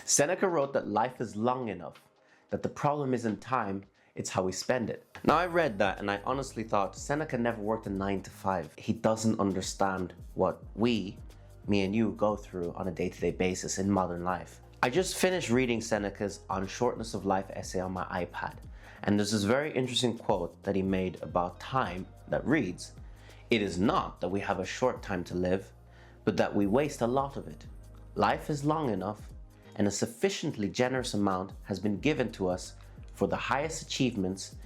Seneca wrote that life is long enough, that the problem isn't time, it's how we spend it. Now I read that and I honestly thought Seneca never worked a 9 to 5. He doesn't understand what me and you go through on a day-to-day basis in modern life. I just finished reading Seneca's On Shortness of Life essay on my iPad, and there's this very interesting quote that he made about time that reads, "It is not that we have a short time to live, but that we waste a lot of it. Life is long enough, and a sufficiently generous amount has been given to us for the highest achievements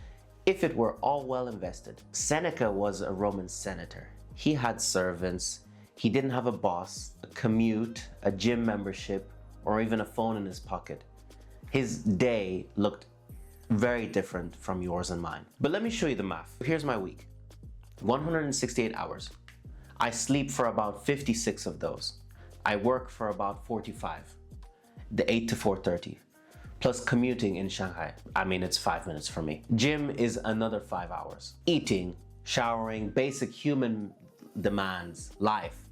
if it were all well invested." Seneca was a Roman senator. He had servants, he didn't have a boss, a commute, a gym membership, or even a phone in his pocket. His day looked very different from yours and mine. But let me show you the math. Here's my week. 168 hours. I sleep for about 56 of those. I work for about 45. The 8 to 4:30. Plus commuting in Shanghai. I mean, it's 5 minutes for me. Gym is another 5 hours. Eating, showering, basic human demands, life.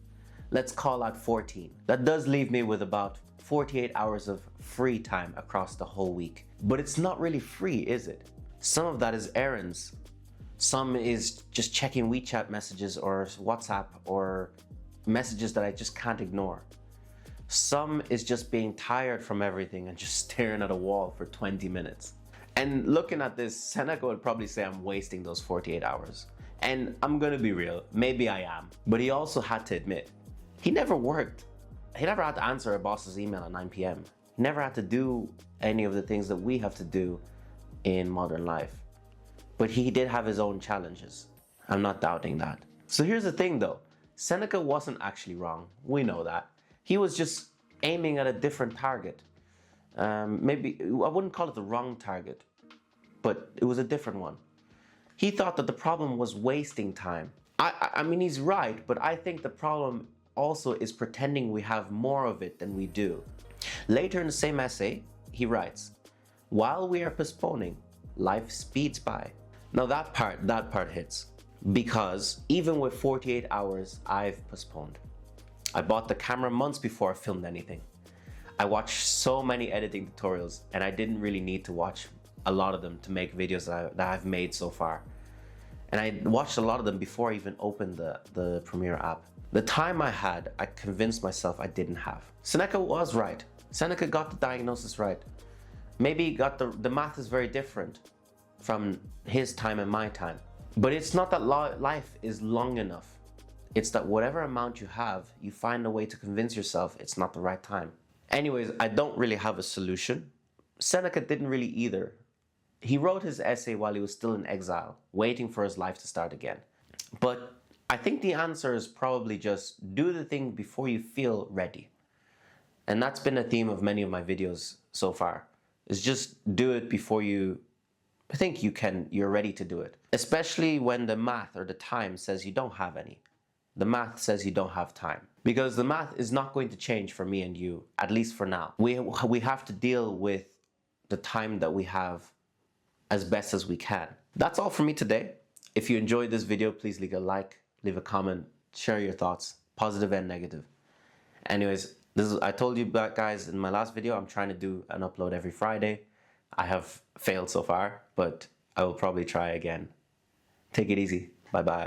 Let's call out 14. That does leave me with about 48 hours of free time across the whole week. But it's not really free, is it? Some of that is errands. Some is just checking WeChat messages or WhatsApp or messages that I just can't ignore. Some is just being tired from everything and just staring at a wall for 20 minutes. And looking at this, Seneca would probably say I'm wasting those 48 hours. And I'm gonna be real, maybe I am. But he also had to admit, he never worked. He never had to answer a boss's email at 9 p.m. He never had to do any of the things that we have to do in modern life. But he did have his own challenges. I'm not doubting that. So here's the thing though, Seneca wasn't actually wrong. We know that. He was just aiming at a different target. Maybe, I wouldn't call it the wrong target, but it was a different one. He thought that the problem was wasting time. I mean, he's right, but I think the problem also is pretending we have more of it than we do. Later in the same essay, he writes, "While we are postponing, life speeds by." Now that part hits, because even with 48 hours, I've postponed. I bought the camera months before I filmed anything. I watched so many editing tutorials and I didn't really need to watch a lot of them to make videos that I've made so far. And I watched a lot of them before I even opened the Premiere app. The time I had, I convinced myself I didn't have. Seneca was right. Seneca got the diagnosis right. Maybe he got the math is very different from his time and my time. But it's not that life is long enough. It's that whatever amount you have, you find a way to convince yourself it's not the right time. Anyways, I don't really have a solution. Seneca didn't really either. He wrote his essay while he was still in exile, waiting for his life to start again. But I think the answer is probably just do the thing before you feel ready. And that's been a theme of many of my videos so far, is just do it before you think you're ready to do it. Especially when the math or the time says you don't have any. The math says you don't have time. Because the math is not going to change for me and you, at least for now. We have to deal with the time that we have as best as we can. That's all for me today. If you enjoyed this video, please leave a like, leave a comment, share your thoughts, positive and negative. Anyways, I told you guys in my last video, I'm trying to do an upload every Friday. I have failed so far, but I will probably try again. Take it easy. Bye-bye.